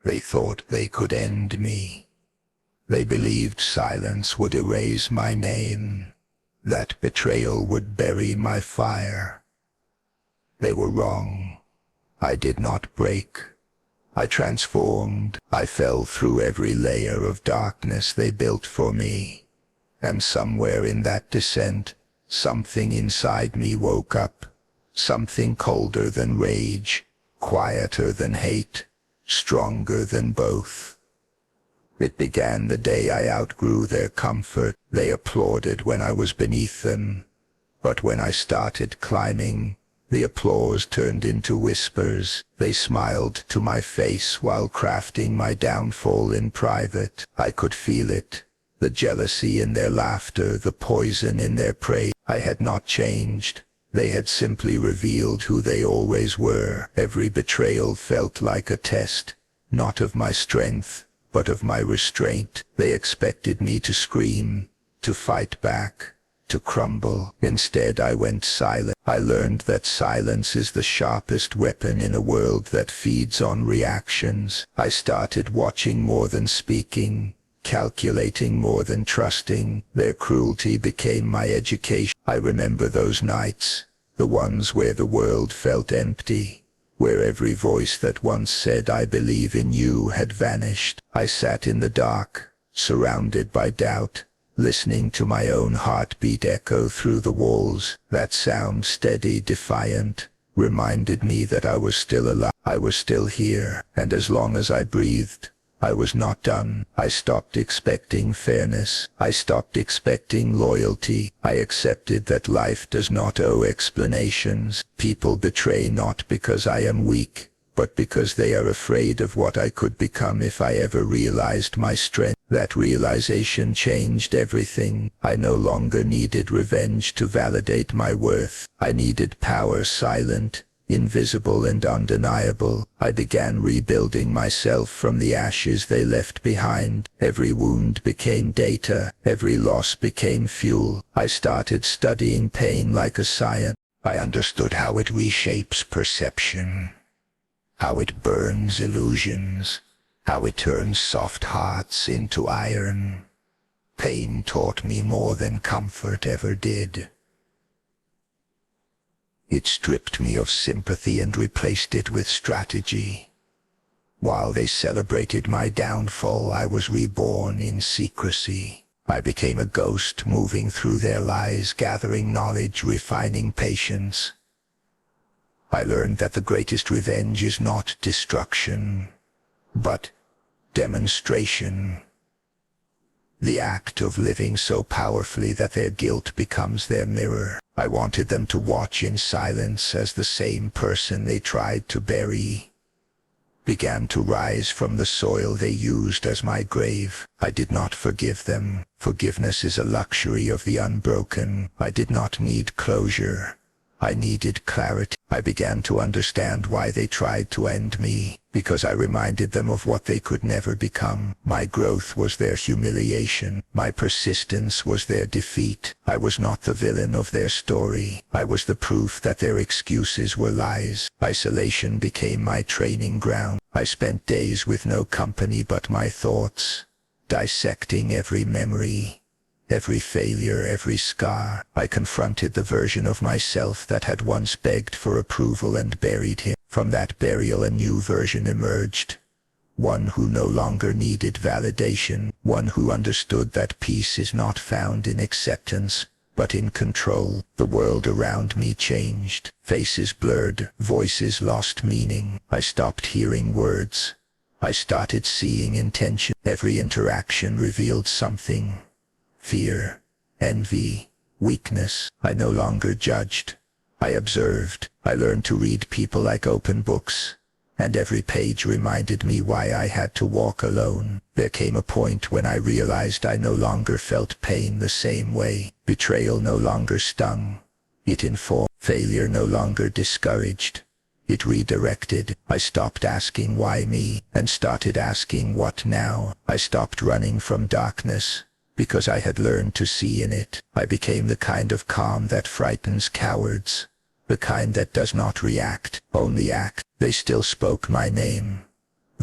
They thought they could end me. They believed silence would erase my name, that betrayal would bury my fire. They were wrong. I did not break. I transformed. I fell through every layer of darkness they built for me. And somewhere in that descent, something inside me woke up. Something colder than rage, quieter than hate, stronger than both. It began the day I outgrew their comfort. They applauded when I was beneath them. But when I started climbing, the applause turned into whispers. They smiled to my face while crafting my downfall in private. I could feel it. The jealousy in their laughter, the poison in their praise. I had not changed. They had simply revealed who they always were. Every betrayal felt like a test, not of my strength, but of my restraint. They expected me to scream, to fight back, to crumble. Instead, I went silent. I learned that silence is the sharpest weapon in a world that feeds on reactions. I started watching more than speaking, calculating more than trusting. Their cruelty became my education. I remember those nights, the ones where the world felt empty, where every voice that once said "I believe in you" had vanished. I sat in the dark, surrounded by doubt, listening to my own heartbeat echo through the walls. That sound, steady, defiant, reminded me that I was still alive. I was still here, and as long as I breathed, I was not done. I stopped expecting fairness. I stopped expecting loyalty. I accepted that life does not owe explanations. People betray not because I am weak, but because they are afraid of what I could become if I ever realized my strength. That realization changed everything. I no longer needed revenge to validate my worth. I needed power, silent, invisible and undeniable. I began rebuilding myself from the ashes they left behind. Every wound became data. Every loss became fuel. I started studying pain like a science. I understood how it reshapes perception, how it burns illusions, how it turns soft hearts into iron. Pain taught me more than comfort ever did. It stripped me of sympathy and replaced it with strategy. While they celebrated my downfall, I was reborn in secrecy. I became a ghost moving through their lies, gathering knowledge, refining patience. I learned that the greatest revenge is not destruction, but demonstration. The act of living so powerfully that their guilt becomes their mirror. I wanted them to watch in silence as the same person they tried to bury began to rise from the soil they used as my grave. I did not forgive them. Forgiveness is a luxury of the unbroken. I did not need closure. I needed clarity. I began to understand why they tried to end me, because I reminded them of what they could never become. My growth was their humiliation. My persistence was their defeat. I was not the villain of their story. I was the proof that their excuses were lies. Isolation became my training ground. I spent days with no company but my thoughts, dissecting every memory, every failure, every scar. I confronted the version of myself that had once begged for approval and buried him. From that burial a new version emerged. One who no longer needed validation. One who understood that peace is not found in acceptance, but in control. The world around me changed. Faces blurred, voices lost meaning. I stopped hearing words. I started seeing intention. Every interaction revealed something. Fear, envy, weakness. I no longer judged. I observed. I learned to read people like open books, and every page reminded me why I had to walk alone. There came a point when I realized I no longer felt pain the same way. Betrayal no longer stung. It informed. Failure no longer discouraged. It redirected. I stopped asking why me, and started asking what now. I stopped running from darkness, because I had learned to see in it. I became the kind of calm that frightens cowards, the kind that does not react, only act. They still spoke my name.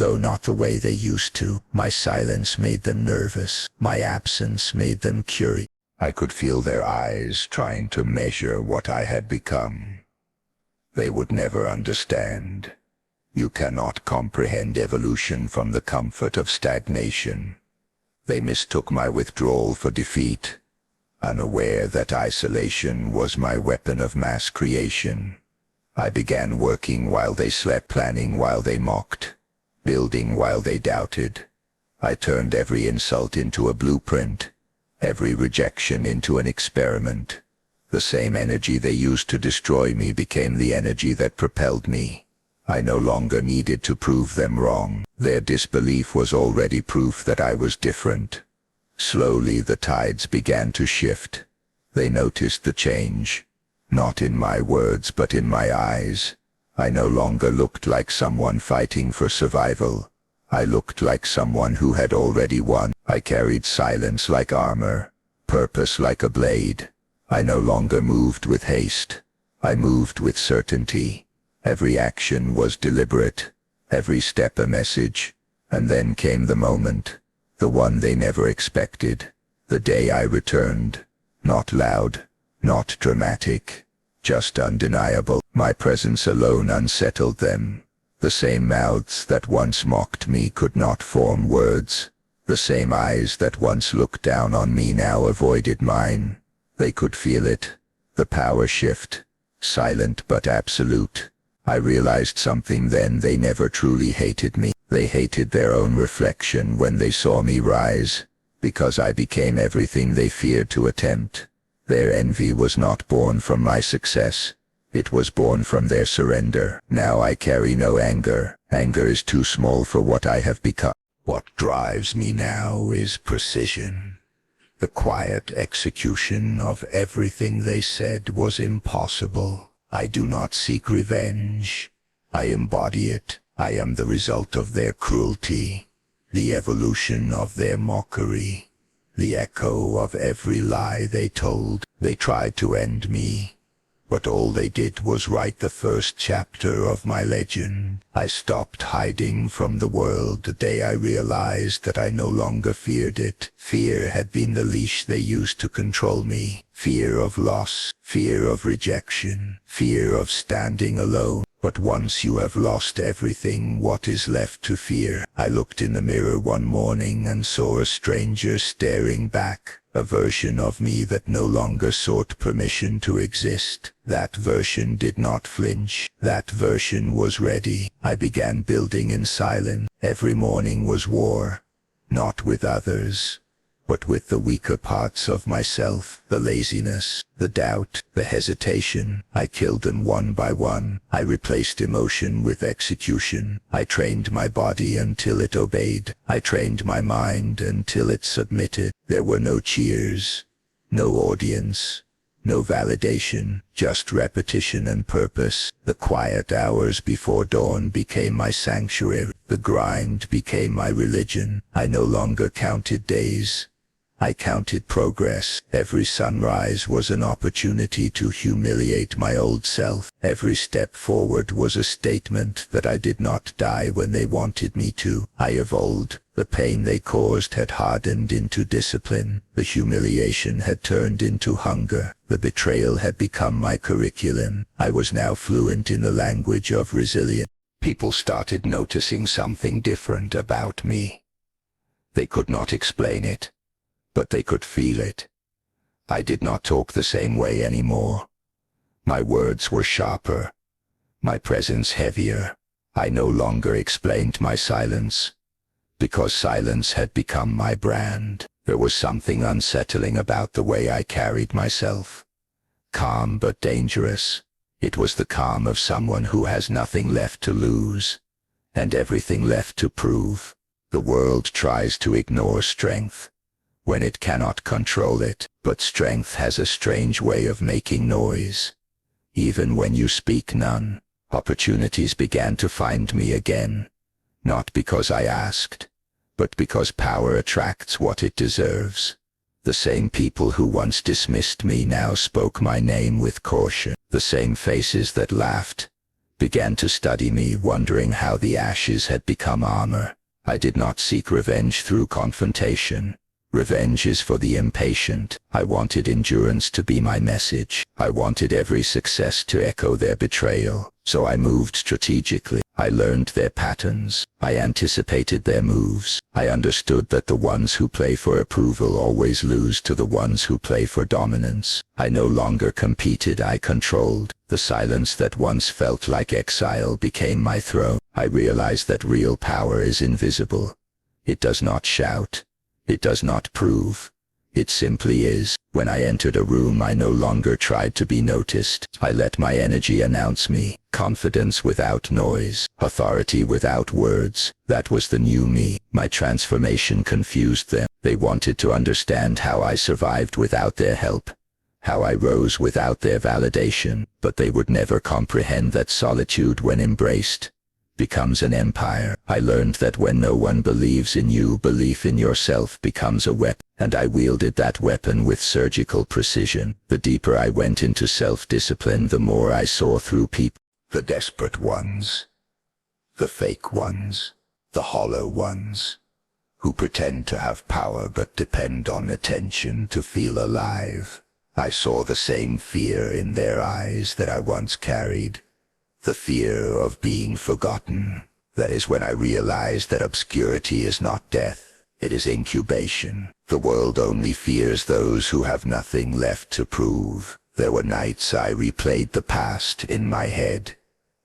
though not the way they used to. My silence made them nervous. My absence made them curious. I could feel their eyes trying to measure what I had become. They would never understand. You cannot comprehend evolution from the comfort of stagnation. They mistook my withdrawal for defeat, unaware that isolation was my weapon of mass creation. I began working while they slept, planning while they mocked, building while they doubted. I turned every insult into a blueprint, every rejection into an experiment. The same energy they used to destroy me became the energy that propelled me. I no longer needed to prove them wrong. Their disbelief was already proof that I was different. Slowly the tides began to shift. They noticed the change, not in my words but in my eyes. I no longer looked like someone fighting for survival. I looked like someone who had already won. I carried silence like armor, purpose like a blade. I no longer moved with haste. I moved with certainty. Every action was deliberate, every step a message. And then came the moment, the one they never expected. The day I returned, not loud, not dramatic, just undeniable. My presence alone unsettled them. The same mouths that once mocked me could not form words. The same eyes that once looked down on me now avoided mine. They could feel it, the power shift, silent but absolute. I realized something then: they never truly hated me. They hated their own reflection when they saw me rise, because I became everything they feared to attempt. Their envy was not born from my success. It was born from their surrender. Now I carry no anger. Anger is too small for what I have become. What drives me now is precision. The quiet execution of everything they said was impossible. I do not seek revenge. I embody it. I am the result of their cruelty, the evolution of their mockery, the echo of every lie they told. They tried to end me, but all they did was write the first chapter of my legend. I stopped hiding from the world the day I realized that I no longer feared it. Fear had been the leash they used to control me. Fear of loss, fear of rejection, fear of standing alone. But once you have lost everything, what is left to fear? I looked in the mirror one morning and saw a stranger staring back, a version of me that no longer sought permission to exist. That version did not flinch. That version was ready. I began building in silence. Every morning was war, not with others, but with the weaker parts of myself, the laziness, the doubt, the hesitation. I killed them one by one. I replaced emotion with execution. I trained my body until it obeyed. I trained my mind until it submitted. There were no cheers, no audience, no validation, just repetition and purpose. The quiet hours before dawn became my sanctuary. The grind became my religion. I no longer counted days. I counted progress. Every sunrise was an opportunity to humiliate my old self. Every step forward was a statement that I did not die when they wanted me to. I evolved. The pain they caused had hardened into discipline. The humiliation had turned into hunger. The betrayal had become my curriculum. I was now fluent in the language of resilience. People started noticing something different about me. They could not explain it, but they could feel it. I did not talk the same way anymore. My words were sharper, my presence heavier. I no longer explained my silence, because silence had become my brand. There was something unsettling about the way I carried myself. Calm but dangerous. It was the calm of someone who has nothing left to lose, and everything left to prove. The world tries to ignore strength when it cannot control it, but strength has a strange way of making noise. Even when you speak none, opportunities began to find me again, not because I asked, but because power attracts what it deserves. The same people who once dismissed me now spoke my name with caution. The same faces that laughed began to study me, wondering how the ashes had become armor. I did not seek revenge through confrontation. Revenge is for the impatient. I wanted endurance to be my message. I wanted every success to echo their betrayal. So I moved strategically. I learned their patterns. I anticipated their moves. I understood that the ones who play for approval always lose to the ones who play for dominance. I no longer competed, I controlled. The silence that once felt like exile became my throne. I realized that real power is invisible. It does not shout. It does not prove. It simply is. When I entered a room, I no longer tried to be noticed. I let my energy announce me. Confidence without noise. Authority without words. That was the new me. My transformation confused them. They wanted to understand how I survived without their help, how I rose without their validation, but they would never comprehend that solitude, when embraced, becomes an empire. I learned that when no one believes in you, belief in yourself becomes a weapon, and I wielded that weapon with surgical precision. The deeper I went into self-discipline, the more I saw through people. The desperate ones, the fake ones, the hollow ones, who pretend to have power but depend on attention to feel alive. I saw the same fear in their eyes that I once carried. The fear of being forgotten. That is when I realized that obscurity is not death, it is incubation. The world only fears those who have nothing left to prove. There were nights I replayed the past in my head.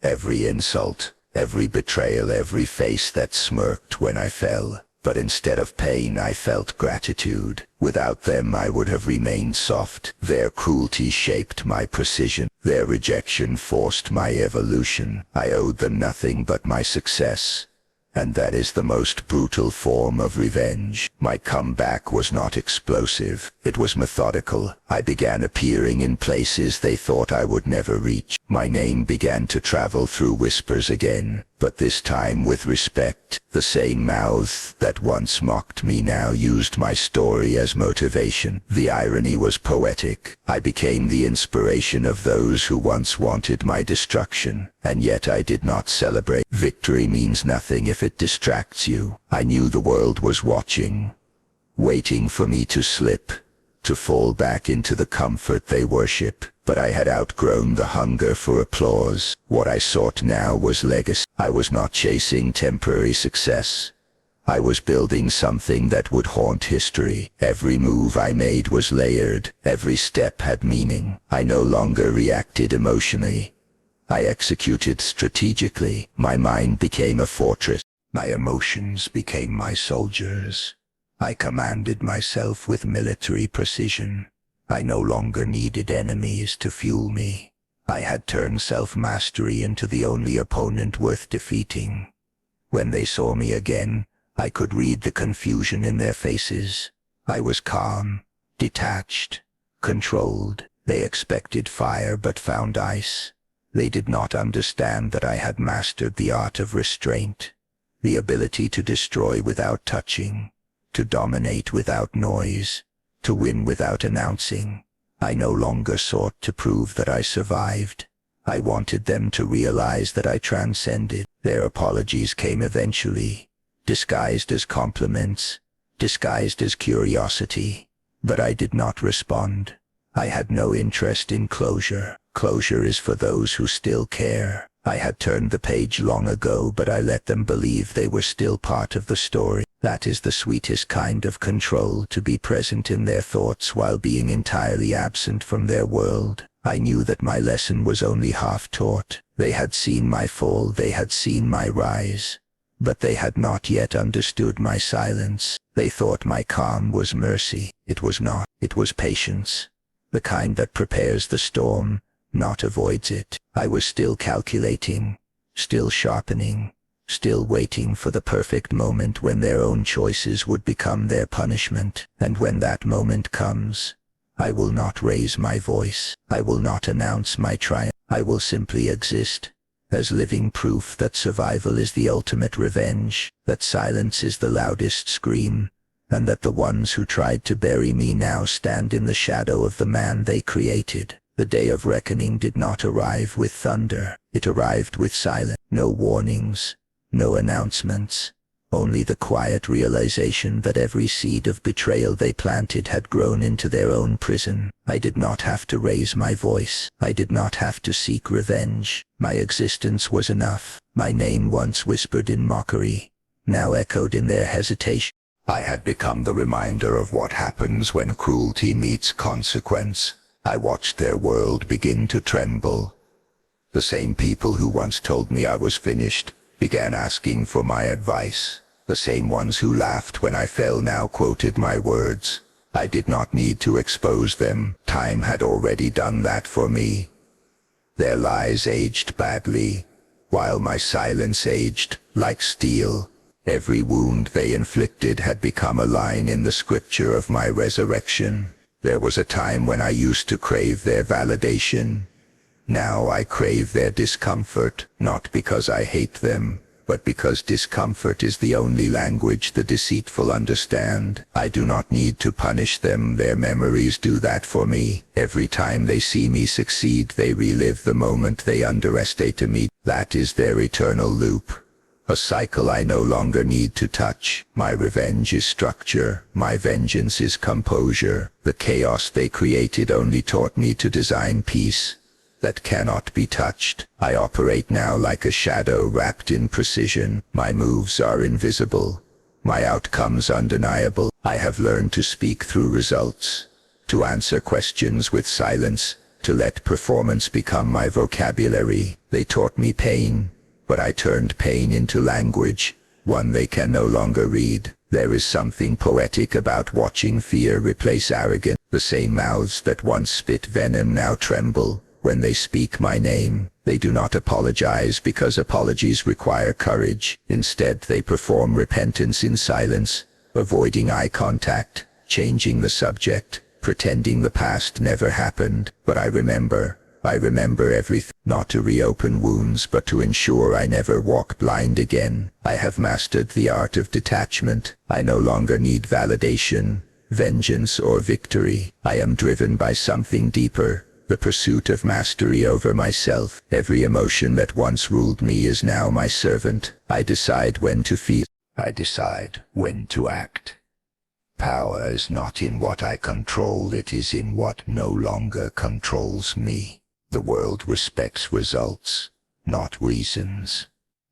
Every insult, every betrayal, every face that smirked when I fell. But instead of pain, I felt gratitude. Without them, I would have remained soft. Their cruelty shaped my precision. Their rejection forced my evolution. I owed them nothing but my success. And that is the most brutal form of revenge. My comeback was not explosive. It was methodical. I began appearing in places they thought I would never reach. My name began to travel through whispers again, but this time with respect. The same mouths that once mocked me now used my story as motivation. The irony was poetic. I became the inspiration of those who once wanted my destruction, and yet I did not celebrate. Victory means nothing if it distracts you. I knew the world was watching, waiting for me to slip, to fall back into the comfort they worship. But I had outgrown the hunger for applause. What I sought now was legacy. I was not chasing temporary success. I was building something that would haunt history. Every move I made was layered. Every step had meaning. I no longer reacted emotionally. I executed strategically. My mind became a fortress. My emotions became my soldiers. I commanded myself with military precision. I no longer needed enemies to fuel me. I had turned self-mastery into the only opponent worth defeating. When they saw me again, I could read the confusion in their faces. I was calm, detached, controlled. They expected fire but found ice. They did not understand that I had mastered the art of restraint, the ability to destroy without touching, to dominate without noise, to win without announcing. I no longer sought to prove that I survived. I wanted them to realize that I transcended. Their apologies came eventually, disguised as compliments, disguised as curiosity. But I did not respond. I had no interest in closure. Closure is for those who still care. I had turned the page long ago, but I let them believe they were still part of the story. That is the sweetest kind of control, to be present in their thoughts while being entirely absent from their world. I knew that my lesson was only half taught. They had seen my fall, they had seen my rise, but they had not yet understood my silence. They thought my calm was mercy. It was not. It was patience, the kind that prepares the storm, not avoids it. I was still calculating, still sharpening, still waiting for the perfect moment when their own choices would become their punishment. And when that moment comes, I will not raise my voice. I will not announce my triumph. I will simply exist, as living proof that survival is the ultimate revenge, that silence is the loudest scream, and that the ones who tried to bury me now stand in the shadow of the man they created. The day of reckoning did not arrive with thunder. It arrived with silence. No warnings, no announcements. Only the quiet realization that every seed of betrayal they planted had grown into their own prison. I did not have to raise my voice. I did not have to seek revenge. My existence was enough. My name, once whispered in mockery, now echoed in their hesitation. I had become the reminder of what happens when cruelty meets consequence. I watched their world begin to tremble. The same people who once told me I was finished began asking for my advice. The same ones who laughed when I fell now quoted my words. I did not need to expose them. Time had already done that for me. Their lies aged badly, while my silence aged like steel. Every wound they inflicted had become a line in the scripture of my resurrection. There was a time when I used to crave their validation. Now I crave their discomfort, not because I hate them, but because discomfort is the only language the deceitful understand. I do not need to punish them, their memories do that for me. Every time they see me succeed, they relive the moment they underestimated me. That is their eternal loop. A cycle I no longer need to touch. My revenge is structure, my vengeance is composure. The chaos they created only taught me to design peace that cannot be touched. I operate now like a shadow wrapped in precision. My moves are invisible, my outcomes undeniable. I have learned to speak through results, to answer questions with silence, to let performance become my vocabulary. They taught me pain, but I turned pain into language, one they can no longer read. There is something poetic about watching fear replace arrogance. The same mouths that once spit venom now tremble when they speak my name. They do not apologize because apologies require courage. Instead, they perform repentance in silence, avoiding eye contact, changing the subject, pretending the past never happened. But I remember everything, not to reopen wounds but to ensure I never walk blind again. I have mastered the art of detachment. I no longer need validation, vengeance, or victory. I am driven by something deeper, the pursuit of mastery over myself. Every emotion that once ruled me is now my servant. I decide when to feel. I decide when to act. Power is not in what I control, it is in what no longer controls me. The world respects results, not reasons.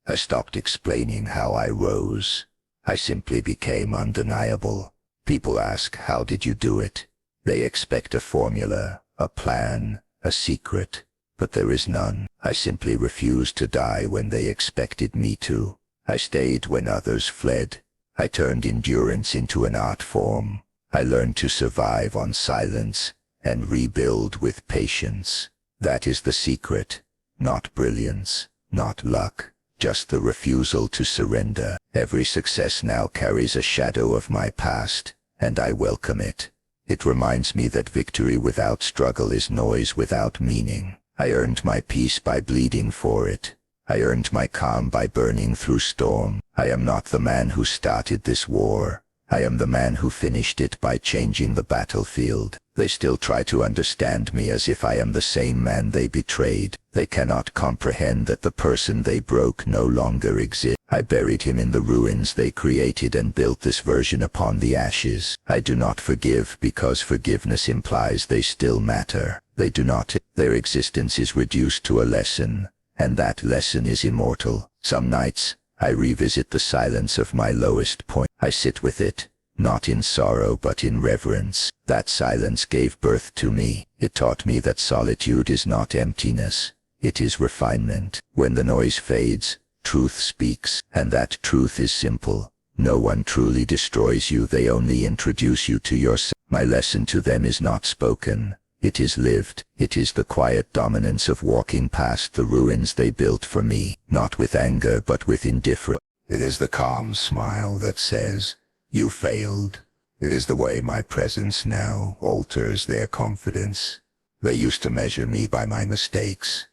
I stopped explaining how I rose. I simply became undeniable. People ask, how did you do it? They expect a formula, a plan, a secret, but there is none. I simply refused to die when they expected me to. I stayed when others fled. I turned endurance into an art form. I learned to survive on silence and rebuild with patience. That is the secret. Not brilliance, not luck, just the refusal to surrender. Every success now carries a shadow of my past, and I welcome it. It reminds me that victory without struggle is noise without meaning. I earned my peace by bleeding for it. I earned my calm by burning through storm. I am not the man who started this war. I am the man who finished it by changing the battlefield. They still try to understand me as if I am the same man they betrayed. They cannot comprehend that the person they broke no longer exists. I buried him in the ruins they created and built this version upon the ashes. I do not forgive because forgiveness implies they still matter. They do not. Their existence is reduced to a lesson, and that lesson is immortal. Some nights, I revisit the silence of my lowest point. I sit with it, not in sorrow but in reverence. That silence gave birth to me. It taught me that solitude is not emptiness, it is refinement. When the noise fades, truth speaks, and that truth is simple. No one truly destroys you, they only introduce you to yourself. My lesson to them is not spoken, it is lived. It is the quiet dominance of walking past the ruins they built for me, not with anger but with indifference. It is the calm smile that says, "You failed." It is the way my presence now alters their confidence. They used to measure me by my mistakes.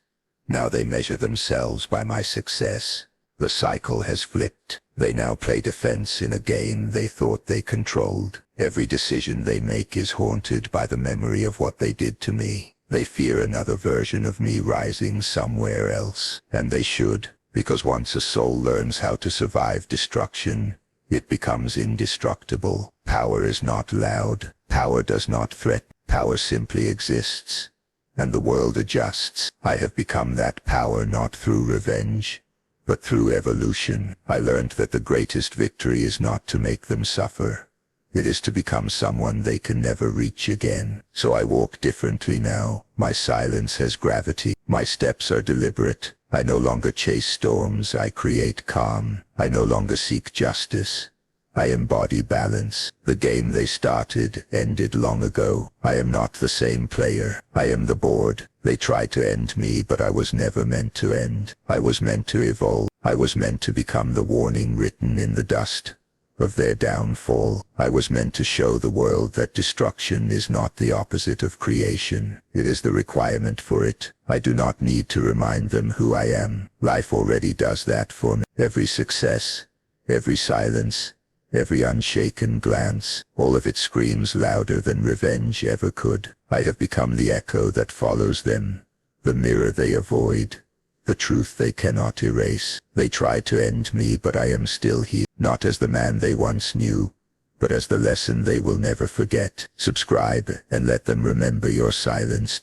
Now they measure themselves by my success. The cycle has flipped. They now play defense in a game they thought they controlled. Every decision they make is haunted by the memory of what they did to me. They fear another version of me rising somewhere else, and they should, because once a soul learns how to survive destruction, it becomes indestructible. Power is not loud, power does not threaten, power simply exists, and the world adjusts. I have become that power not through revenge, but through evolution. I learned that the greatest victory is not to make them suffer. It is to become someone they can never reach again. So I walk differently now. My silence has gravity. My steps are deliberate. I no longer chase storms, I create calm. I no longer seek justice. I embody balance. The game they started ended long ago. I am not the same player. I am the board. They tried to end me, but I was never meant to end. I was meant to evolve. I was meant to become the warning written in the dust of their downfall. I was meant to show the world that destruction is not the opposite of creation. It is the requirement for it. I do not need to remind them who I am. Life already does that for me. Every success, every silence, every unshaken glance, all of it screams louder than revenge ever could. I have become the echo that follows them, the mirror they avoid, the truth they cannot erase. They tried to end me, but I am still here, not as the man they once knew, but as the lesson they will never forget. Subscribe and let them remember your silence.